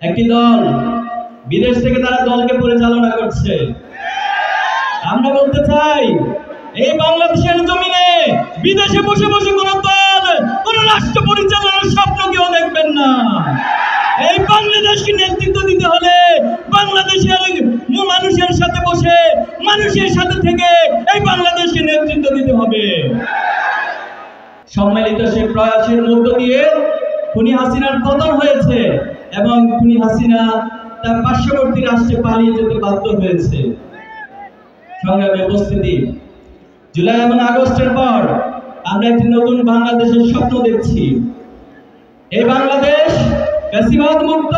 একটি দল বিদেশ থেকে তারা দলকে পরিচালনা করছে। আমরা বলতে চাই, এই বাংলাদেশের জমিনে বিদেশে বসে বসে কোন দল, কোন রাষ্ট্র পরিচালনার স্বপ্ন কেউ দেখবেন না। এই বাংলাদেশকে নেতৃত্ব দিতে হলে বাংলাদেশের মানুষের সাথে বসে, মানুষের সাথে থেকে এই বাংলাদেশকে নেতৃত্ব দিতে হবে। সম্মিলিত সে প্রয়াসের মধ্য দিয়ে খুনি হাসিনার পতন হয়েছে এবং খুনি হাসিনা তার পার্শ্ববর্তী রাষ্ট্রে পালিয়ে যেতে বাধ্য হয়েছে। সংগ্রামী উপস্থিতি, জুলাই এবং আগস্টের পর আমরা একটি নতুন বাংলাদেশের স্বপ্ন দেখছি। এই বাংলাদেশ ফ্যাসিবাদ মুক্ত,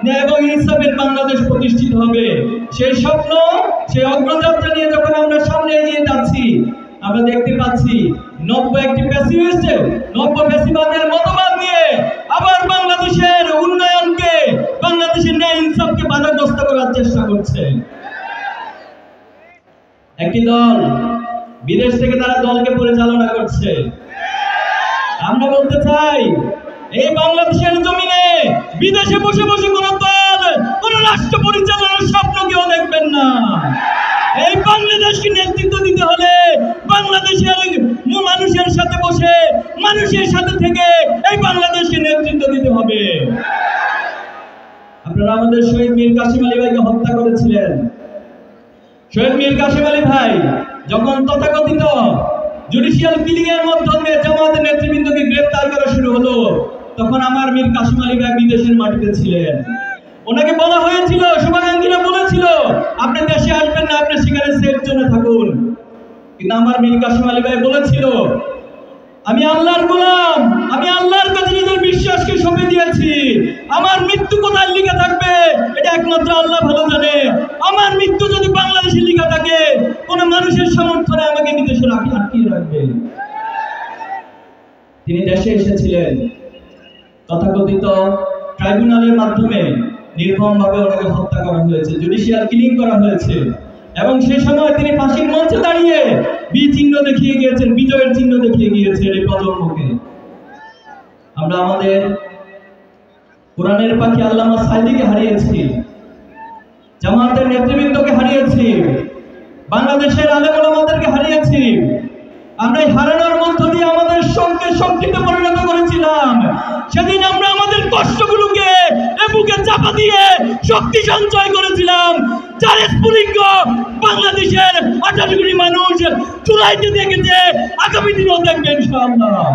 ন্যায় এবং ইনসাফের বাংলাদেশ প্রতিষ্ঠিত হবে। সেই স্বপ্ন, সেই অগ্রযাত্রা নিয়ে যখন আমরা সামনে এগিয়ে যাচ্ছি, আমরা দেখতে পাচ্ছি নব্য একটি ফ্যাসিবাদের মতবাদ নিয়ে আবার বাংলাদেশের উন্নয়নকে, বাংলাদেশের ন্যায় ইনসাফকে বাধাগ্রস্ত করার চেষ্টা করছে। একটি দল বিদেশ থেকে তারা দলকে পরিচালনা করছে। আমরা বলতে চাই, এই বাংলাদেশের জমিনে বিদেশে বসে বসে কোন দল, কোন রাষ্ট্র পরিচালনার স্বপ্ন কেউ দেখবেন না। এই বাংলাদেশকে নেতৃত্ব দিতে হলে বাংলাদেশের মানুষের সাথে বসে, মানুষের সাথে থেকে এই বাংলাদেশকে নেতৃত্ব দিতে হবে। আপনারা আমাদের শহীদ মীর কাসেম আলী ভাইকে হত্যা করেছিলেন। শহীদ মীর কাসেম আলী ভাই যখন তথাকথিত জুডিশিয়াল কিলিং এর মাধ্যমে জামাতের নেতৃবৃন্দকে গ্রেফতার করা শুরু হলো, তখন আমার মীর কাসেম আলী ভাই বিদেশের মাটিতে ছিলেন। ওনাকে বলা হয়েছিল, শুভাকাঙ্ক্ষীরা বলেছিল, আপনি দেশে আসবেন না, আপনি সেখানে সেফ জোনে থাকুন। কিন্তু আমার মীর কাসেম আলী ভাই বলেছিল, আমি আল্লাহর গোলাম, আমি আল্লাহর কাছে নিজের বিশ্বাসকে সঁপে দিয়েছি। আমার মৃত্যু কোথায় লিখে থাকবে এটা একমাত্র আল্লাহ ভালো জানে। আমার মৃত্যু যদি বাংলাদেশে লিখা থাকে, কোন মানুষের সমর্থনে আমাকে বিদেশে আটকিয়ে রাখবে। তিনি দেশে এসেছিলেন, তথাকথিত ট্রাইব্যুনালের মাধ্যমে নির্মমভাবে ওনাকে হত্যা করা হয়েছে, জুডিশিয়াল কিলিং করা হয়েছে। এবং সেই সময় তিনি ফাঁসির মঞ্চে দাঁড়িয়ে চিহ্ন দেখিয়ে গিয়েছেন, বিজয়ের চিহ্ন দেখিয়ে গিয়েছেন এই প্রজন্মকে। আমরা আমাদের কোরআনের পাখি আল্লামা সাঈদীকে হারিয়েছি, জামাতের নেতৃবৃন্দকে হারিয়েছি, বাংলাদেশের আলেম ওলামাদেরকে হারিয়েছি। আমরা এই হারানোর মধ্য দিয়ে আমাদের শোককে শক্তিতে পরিণত করেছিলাম। সেদিন আমরা আমাদের কষ্টগুলোকে বুকে চাপা দিয়ে শক্তি সঞ্চয় করেছিলাম, যার স্ফুলিঙ্গ বাংলাদেশের 18 কোটি মানুষ চুলাইতে দেখেছে, আগামী দিনেও দেখবে ইনশাআল্লাহ।